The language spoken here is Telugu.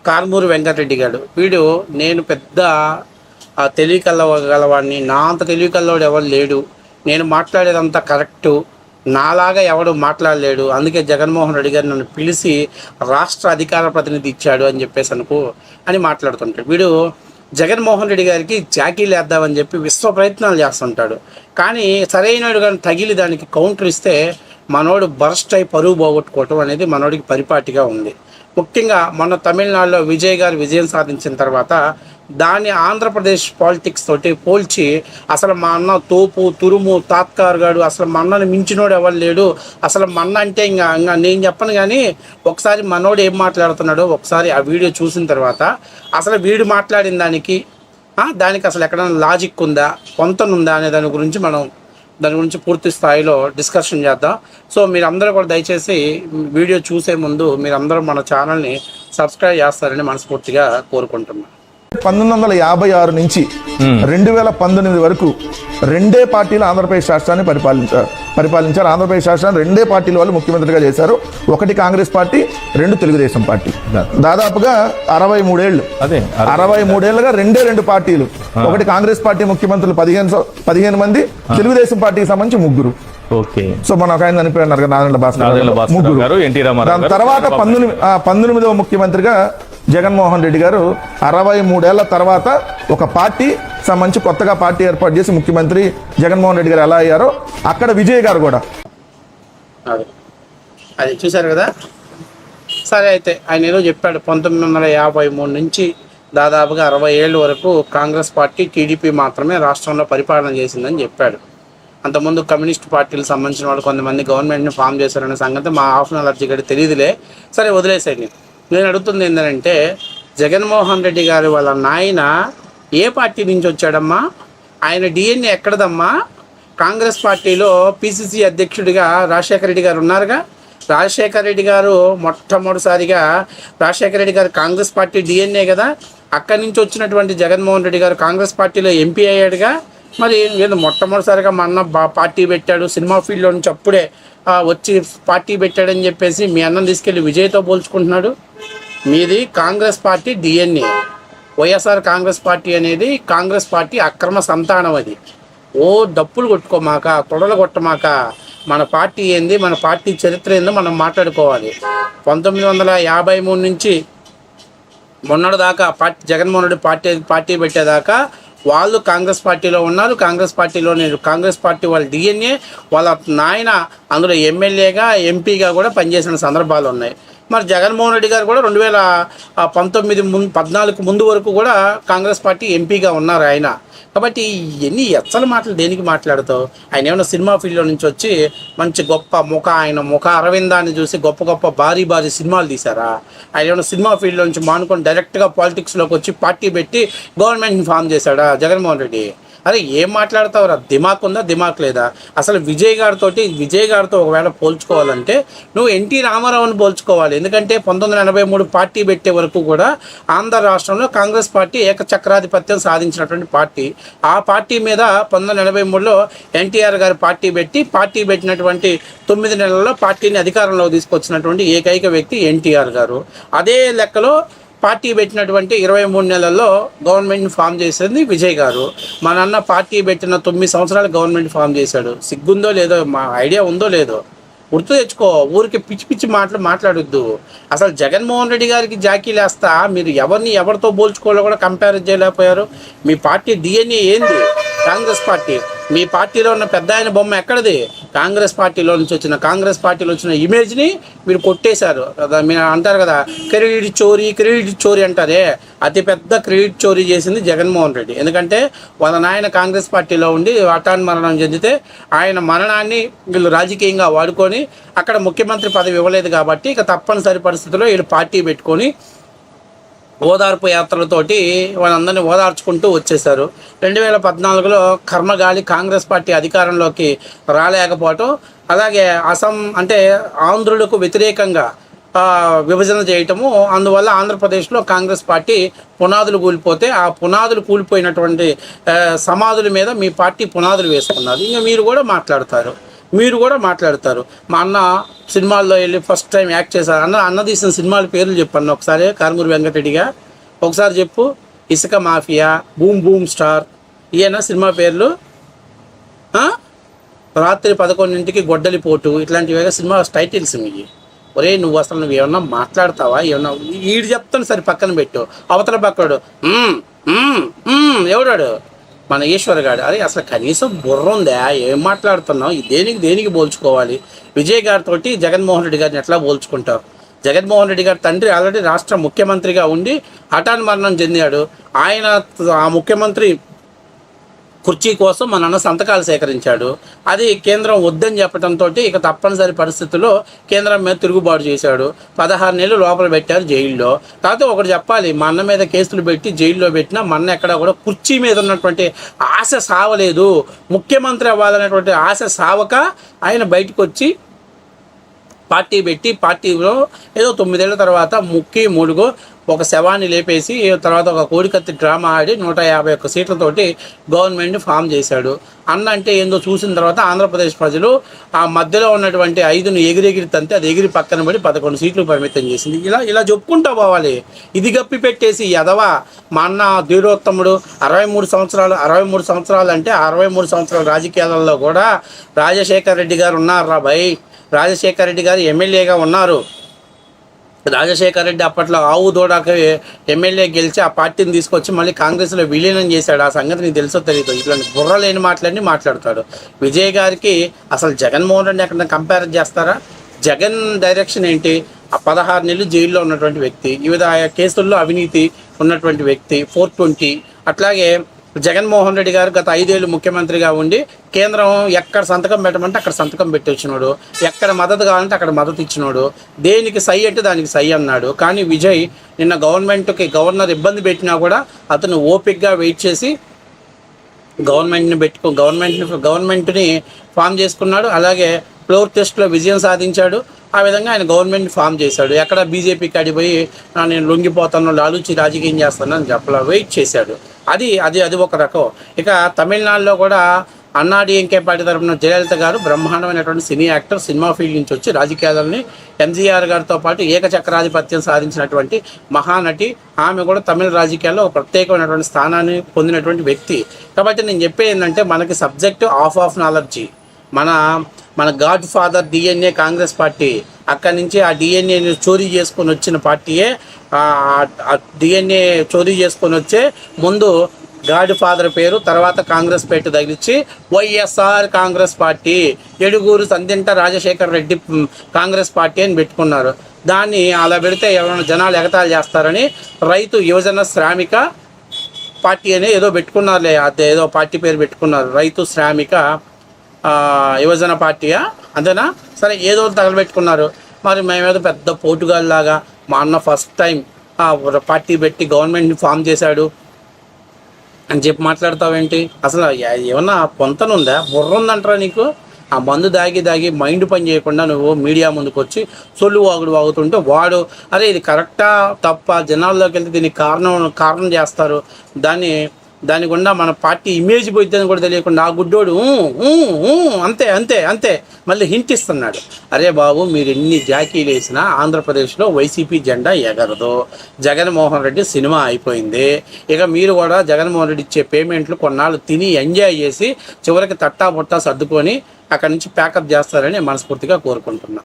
కారుమూరి వెంకటరెడ్డి గారు. వీడు నేను పెద్ద తెలివికల్లగలవాడిని, నా అంత తెలివికల్లోడు ఎవరు లేడు, నేను మాట్లాడేదంతా కరెక్టు, నాలాగా ఎవడు మాట్లాడలేడు, అందుకే జగన్మోహన్ రెడ్డి గారు నన్ను పిలిచి రాష్ట్ర అధికార ప్రతినిధి ఇచ్చాడు అని చెప్పేసి అని మాట్లాడుతుంటాడు. వీడు జగన్మోహన్ రెడ్డి గారికి జాకీలు వేద్దామని చెప్పి విశ్వ ప్రయత్నాలు చేస్తుంటాడు. కానీ సరైనడు కానీ తగిలి దానికి కౌంటర్ ఇస్తే మనోడు బర్స్ట్ అయి పరువు పోగొట్టుకోవటం అనేది మనోడికి పరిపాటిగా ఉంది. ముఖ్యంగా మొన్న తమిళనాడులో విజయ్ గారు విజయం సాధించిన తర్వాత దాన్ని ఆంధ్రప్రదేశ్ పాలిటిక్స్ తోటి పోల్చి అసలు మా అన్న తోపు తురుము తాత్కార్ గాడు, అసలు మా అన్నని మించినోడు ఎవరు లేడు, అసలు మా అన్న అంటే ఇంకా నేను చెప్పను. కానీ ఒకసారి మనోడు ఏం మాట్లాడుతున్నాడో ఒకసారి ఆ వీడియో చూసిన తర్వాత అసలు వీడు మాట్లాడిన దానికి అసలు ఎక్కడైనా లాజిక్ ఉందా, పొంతనుందా అనే దాని గురించి పూర్తి స్థాయిలో డిస్కషన్ చేద్దాం. సో మీరందరూ కూడా దయచేసి వీడియో చూసే ముందు మీరందరూ మన ఛానల్ని సబ్స్క్రైబ్ చేస్తారని మనస్ఫూర్తిగా కోరుకుంటున్నాను. 1956 నుంచి 2019 వరకు రెండే పార్టీలు ఆంధ్రప్రదేశ్ రాష్ట్రాన్ని పరిపాలించారు. ఆంధ్రప్రదేశ్ రాష్ట్రాన్ని రెండే పార్టీల వాళ్ళు ముఖ్యమంత్రిగా చేశారు. ఒకటి కాంగ్రెస్ పార్టీ, రెండు తెలుగుదేశం పార్టీ. దాదాపుగా 63 ఏళ్ళు, 63 ఏళ్ళుగా రెండు పార్టీలు. ఒకటి కాంగ్రెస్ పార్టీ ముఖ్యమంత్రులు 15 మంది, తెలుగుదేశం పార్టీకి సంబంధించి 3. సో మన ఒక ఆయన చనిపోయినారు నారాయణ భాస్కర్, 3. దాని తర్వాత 19వ ముఖ్యమంత్రిగా జగన్మోహన్ రెడ్డి గారు 63 ఏళ్ల తర్వాత ఒక పార్టీ సంబంధించి కొత్తగా పార్టీ ఏర్పాటు చేసి ముఖ్యమంత్రి జగన్మోహన్ రెడ్డి గారు ఎలా అయ్యారో అక్కడ విజయ్ గారు కూడా అది చూశారు కదా. సరే, అయితే ఆయన ఏదో చెప్పాడు 1953 నుంచి దాదాపుగా 60 ఏళ్ళ వరకు కాంగ్రెస్ పార్టీ టీడీపీ మాత్రమే రాష్ట్రంలో పరిపాలన చేసిందని చెప్పాడు. అంతకుముందు కమ్యూనిస్ట్ పార్టీలకు సంబంధించిన వాళ్ళు కొంతమంది గవర్నమెంట్ని ఫామ్ చేశారనే సంగతి మా ఆఫ్నల్ అర్జీగడి తెలియదులే. సరే, వదిలేసేయండి. నేను అడుగుతుంది ఏంటంటే జగన్మోహన్ రెడ్డి గారు వాళ్ళ నాయన ఏ పార్టీ నుంచి వచ్చాడమ్మా? ఆయన డిఎన్ఏ ఎక్కడదమ్మా? కాంగ్రెస్ పార్టీలో పిసిసి అధ్యక్షుడిగా రాజశేఖర రెడ్డి గారు ఉన్నారుగా. రాజశేఖర రెడ్డి గారు మొట్టమొదటిసారిగా రాజశేఖర రెడ్డి గారు కాంగ్రెస్ పార్టీ డిఎన్ఏ కదా. అక్కడి నుంచి వచ్చినటువంటి జగన్మోహన్ రెడ్డి గారు కాంగ్రెస్ పార్టీలో ఎంపీ అయ్యాడుగా. మరి వీళ్ళు మొట్టమొదటిసారిగా మా అన్న పార్టీ పెట్టాడు, సినిమా ఫీల్డ్లో నుంచి అప్పుడే వచ్చి పార్టీ పెట్టాడని చెప్పేసి మీ అన్నం తీసుకెళ్ళి విజయ్తో పోల్చుకుంటున్నాడు. మీది Congress party DNA. YSR Congress party అనేది కాంగ్రెస్ పార్టీ అక్రమ సంతానం. అది డప్పులు కొట్టుకోమాక, తొడలు కొట్టమాక. మన పార్టీ ఏంది, మన పార్టీ చరిత్ర ఏందో మనం మాట్లాడుకోవాలి. 1953 నుంచి మొన్నటి దాకా జగన్మోహన్ రెడ్డి పార్టీ పెట్టేదాకా వాళ్ళు కాంగ్రెస్ పార్టీలో ఉన్నారు. కాంగ్రెస్ పార్టీ వాళ్ళ డిఎన్ఏ, వాళ్ళ నాయన అందులో ఎమ్మెల్యేగా ఎంపీగా కూడా పనిచేసిన సందర్భాలు ఉన్నాయి. మరి జగన్మోహన్ రెడ్డి గారు కూడా 2014 ముందు వరకు కూడా కాంగ్రెస్ పార్టీ ఎంపీగా ఉన్నారు ఆయన. కాబట్టి ఎన్ని ఎచ్చల మాటలు దేనికి మాట్లాడుతావు? ఆయన ఏమైనా సినిమా ఫీల్డ్లో నుంచి వచ్చి మంచి గొప్ప ఆయన ముఖ అరవిందాన్ని చూసి గొప్ప భారీ సినిమాలు తీశారా? ఆయన ఏమైనా సినిమా ఫీల్డ్లో నుంచి మానుకొని డైరెక్ట్గా పాలిటిక్స్లోకి వచ్చి పార్టీ పెట్టి గవర్నమెంట్ని ఫామ్ చేశాడా జగన్మోహన్ రెడ్డి? అరే ఏం మాట్లాడతావురా? దిమాక్ ఉందా, దిమాక్ లేదా? అసలు విజయ్ గారితో ఒకవేళ పోల్చుకోవాలంటే నువ్వు ఎన్టీ రామారావుని పోల్చుకోవాలి. ఎందుకంటే 1983 పార్టీ పెట్టే వరకు కూడా ఆంధ్ర రాష్ట్రంలో కాంగ్రెస్ పార్టీ ఏకచక్రాధిపత్యం సాధించినటువంటి పార్టీ. ఆ పార్టీ మీద 1983లో ఎన్టీఆర్ గారు పార్టీ పెట్టినటువంటి 9 నెలల్లో పార్టీని అధికారంలో తీసుకొచ్చినటువంటి ఏకైక వ్యక్తి ఎన్టీఆర్ గారు. అదే లెక్కలో పార్టీ పెట్టినటువంటి 23 నెలల్లో గవర్నమెంట్ని ఫామ్ చేసింది విజయ్ గారు. మా నాన్న పార్టీ పెట్టిన 9 సంవత్సరాలు గవర్నమెంట్ ఫామ్ చేశాడు. సిగ్గుందో లేదో, మా ఐడియా ఉందో లేదో గుర్తు తెచ్చుకో. ఊరికి పిచ్చి మాట్లాడొద్దు. అసలు జగన్మోహన్ రెడ్డి గారికి జాకీలేస్తా మీరు ఎవరితో పోల్చుకోవాలో కూడా కంపేర్ చేయలేకపోయారు. మీ పార్టీ డిఎన్ఏ ఏంది? కాంగ్రెస్ పార్టీ. మీ పార్టీలో ఉన్న పెద్ద ఆయన బొమ్మ ఎక్కడిది? కాంగ్రెస్ పార్టీలో వచ్చిన ఇమేజ్ని మీరు కొట్టేశారు కదా. మీరు అంటారు కదా క్రెడిట్ చోరీ అంటారే, అతిపెద్ద క్రెడిట్ చోరీ చేసింది జగన్మోహన్ రెడ్డి. ఎందుకంటే వాళ్ళ నాయన కాంగ్రెస్ పార్టీలో ఉండి హఠాన్ మరణం చెందితే ఆయన మరణాన్ని వీళ్ళు రాజకీయంగా వాడుకొని అక్కడ ముఖ్యమంత్రి పదవి ఇవ్వలేదు కాబట్టి ఇక తప్పనిసరి పరిస్థితుల్లో వీళ్ళు పార్టీ పెట్టుకొని ఓదార్పు యాత్రలతోటి వాళ్ళందరినీ ఓదార్చుకుంటూ వచ్చేశారు. 2014లో కర్మగాలి కాంగ్రెస్ పార్టీ అధికారంలోకి రాలేకపోవటం, అలాగే ఆంధ్రులకు వ్యతిరేకంగా విభజన చేయటము, అందువల్ల ఆంధ్రప్రదేశ్లో కాంగ్రెస్ పార్టీ పునాదులు కూలిపోతే ఆ పునాదులు కూలిపోయినటువంటి సమాధుల మీద మీ పార్టీ పునాదులు వేసుకున్నారు. ఇంకా మీరు కూడా మాట్లాడతారు. మీరు కూడా మాట్లాడతారు. మా అన్న సినిమాల్లో వెళ్ళి ఫస్ట్ టైం యాక్ట్ చేశారు. అన్న తీసిన సినిమాల పేర్లు చెప్పాను ఒకసారి. కారుమూరి వెంకటరెడ్డిగా ఒకసారి చెప్పు. ఇసుక మాఫియా, బూమ్ బూమ్ స్టార్, ఈయన సినిమా పేర్లు. రాత్రి 11ంటికి గొడ్డలి పోటు, ఇట్లాంటివిగా సినిమా టైటిల్స్ ఇవి. ఒరే నువ్వు ఏమన్నా మాట్లాడతావా? ఏమన్నా ఈడు చెప్తాను సరే పక్కన పెట్టు. అవతల పక్కడు ఎవడాడు? మన ఈశ్వర్ గారు. అరే అసలు కనీసం బుర్ర ఉందా? ఏం మాట్లాడుతున్నావు? దేనికి పోల్చుకోవాలి? విజయ్ గారితో జగన్మోహన్ రెడ్డి గారిని ఎట్లా పోల్చుకుంటావు? జగన్మోహన్ రెడ్డి గారి తండ్రి ఆల్రెడీ రాష్ట్ర ముఖ్యమంత్రిగా ఉండి హఠాన్ మరణం చెందాడు. ఆయన ఆ ముఖ్యమంత్రి కుర్చీ కోసం మన అన్న సంతకాలు సేకరించాడు. అది కేంద్రం వద్దని చెప్పడంతో ఇక తప్పనిసరి పరిస్థితుల్లో కేంద్రం మీద తిరుగుబాటు చేశాడు. 16 నెలలు లోపల పెట్టారు జైల్లో. కాకపోతే ఒకటి చెప్పాలి, మా అన్న మీద కేసులు పెట్టి జైల్లో పెట్టినా మా అన్న ఎక్కడ కూడా కుర్చీ మీద ఉన్నటువంటి ఆశ సావలేదు. ముఖ్యమంత్రి అవ్వాలనేటువంటి ఆశ సావక ఆయన బయటకు వచ్చి పార్టీ పెట్టి పార్టీలో ఏదో 9 ఏళ్ల తర్వాత ముడుగు ఒక శవాన్ని లేపేసి తర్వాత ఒక కోడికత్తి డ్రామా ఆడి 151 సీట్లతోటి గవర్నమెంట్ని ఫామ్ చేశాడు. అన్న అంటే ఏందో చూసిన తర్వాత ఆంధ్రప్రదేశ్ ప్రజలు ఆ మధ్యలో ఉన్నటువంటి 5ను ఎగిరెగిరి తంతే అది ఎగిరి పక్కన పడి 11 సీట్లు పరిమితం చేసింది. ఇలా చెప్పుకుంటా పోవాలి. ఇది గప్పి పెట్టేసి ఎదవా మా అన్న ధీరోత్తముడు 63 సంవత్సరాలు అంటే 63 సంవత్సరాల రాజకీయాలలో కూడా రాజశేఖర్ రెడ్డి గారు ఉన్నారా భయ్? రాజశేఖర్ రెడ్డి గారు ఎమ్మెల్యేగా ఉన్నారు. రాజశేఖర్ రెడ్డి అప్పట్లో ఆవు దూడకి ఎమ్మెల్యే గెలిచి ఆ పార్టీని తీసుకొచ్చి మళ్ళీ కాంగ్రెస్లో విలీనం చేశాడు. ఆ సంగతి నీకు తెలుసో తెలియదు. ఇట్లాంటి బుర్ర లేని మాటలన్నీ మాట్లాడతాడు. విజయ్ గారికి అసలు జగన్మోహన్ రెడ్డి ఎక్కడ కంపేర్ చేస్తారా? జగన్ డైరెక్షన్ ఏంటి? ఆ 16 నెలలు జైల్లో ఉన్నటువంటి వ్యక్తి, వివిధ కేసుల్లో అవినీతి ఉన్నటువంటి వ్యక్తి, 420. అట్లాగే జగన్మోహన్ రెడ్డి గారు గత 5 ఏళ్ళు ముఖ్యమంత్రిగా ఉండి కేంద్రం ఎక్కడ సంతకం పెట్టమంటే అక్కడ సంతకం పెట్టి వచ్చినాడు. ఎక్కడ మద్దతు కావాలంటే అక్కడ మద్దతు ఇచ్చినాడు. దేనికి సై అంటే దానికి సై అన్నాడు. కానీ విజయ్ నిన్న గవర్నర్ ఇబ్బంది పెట్టినా కూడా అతను ఓపిక్గా వెయిట్ చేసి గవర్నమెంట్ని ఫామ్ చేసుకున్నాడు. అలాగే ఫ్లోర్ టెస్ట్లో విజయం సాధించాడు. ఆ విధంగా ఆయన గవర్నమెంట్ని ఫామ్ చేశాడు. ఎక్కడ బీజేపీ కాడిపోయి నేను లొంగిపోతాను, లాలూచి రాజకీయం చేస్తాను అని చెప్పలా, వెయిట్ చేశాడు. అది ఒక రకం. ఇక తమిళనాడులో కూడా అన్నాడీఎంకే పార్టీ తరఫున జయలలిత గారు బ్రహ్మాండమైనటువంటి సినీ యాక్టర్, సినిమా ఫీల్డ్ నుంచి వచ్చి రాజకీయాలని ఎంజీఆర్ గారితో పాటు ఏకచక్రాధిపత్యం సాధించినటువంటి మహానటి. ఆమె కూడా తమిళ రాజకీయాల్లో ఒక ప్రత్యేకమైనటువంటి స్థానాన్ని పొందినటువంటి వ్యక్తి. కాబట్టి నేను చెప్పేది ఏంటంటే మనకి సబ్జెక్టు ఆఫ్ నాలెడ్జీ. మన God father DNA Congress party. అక్కడి నుంచి ఆ డిఎన్ఏని చోరీ చేసుకొని వచ్చిన పార్టీయే. డిఎన్ఏ చోరీ చేసుకొని వచ్చే ముందు గాడ్ ఫాదర్ పేరు, తర్వాత కాంగ్రెస్ పేరు తగిలిచ్చి వైఎస్ఆర్ కాంగ్రెస్ పార్టీ, ఎడుగూరు సందింట రాజశేఖర్ రెడ్డి కాంగ్రెస్ పార్టీ అని పెట్టుకున్నారు. దాన్ని అలా పెడితే ఎవరైనా జనాలు ఎగతాళి చేస్తారని రైతు యువజన శ్రామిక పార్టీ అని ఏదో పెట్టుకున్నారులే. అదే ఏదో పార్టీ పేరు పెట్టుకున్నారు, రైతు శ్రామిక యువజన పార్టీయా అంతేనా? సరే ఏదో తగలబెట్టుకున్నారు. మరి మేమేదో పెద్ద పోటుగాల్లాగా మా అన్న ఫస్ట్ టైం పార్టీ పెట్టి గవర్నమెంట్ని ఫామ్ చేశాడు అని చెప్పి మాట్లాడతావేంటి? అసలు ఏమన్నా పొంతనుందా? బుర్ర ఉందంటారా నీకు? ఆ మందు దాగి మైండ్ పని చేయకుండా నువ్వు మీడియా ముందుకు వచ్చి సొల్లు వాగుతుంటే వాడు అరే ఇది కరెక్టా తప్ప, జనాల్లోకి వెళ్తే దీనికి కారణం చేస్తారు, దాని గుండా మన పార్టీ ఇమేజ్ పోయిద్దని కూడా తెలియకుండా ఆ గుడ్డోడు అంతే మళ్ళీ హింట్ ఇస్తున్నాడు. అరే బాబు, మీరు ఎన్ని జాకీలు వేసినా ఆంధ్రప్రదేశ్లో వైసీపీ జెండా ఎగరదు. జగన్మోహన్ రెడ్డి సినిమా అయిపోయింది. ఇక మీరు కూడా జగన్మోహన్ రెడ్డి ఇచ్చే పేమెంట్లు కొన్నాళ్ళు తిని ఎంజాయ్ చేసి చివరికి తట్టా బుట్టా సర్దుకొని అక్కడి నుంచి ప్యాకప్ చేస్తారని మనస్ఫూర్తిగా కోరుకుంటున్నాను.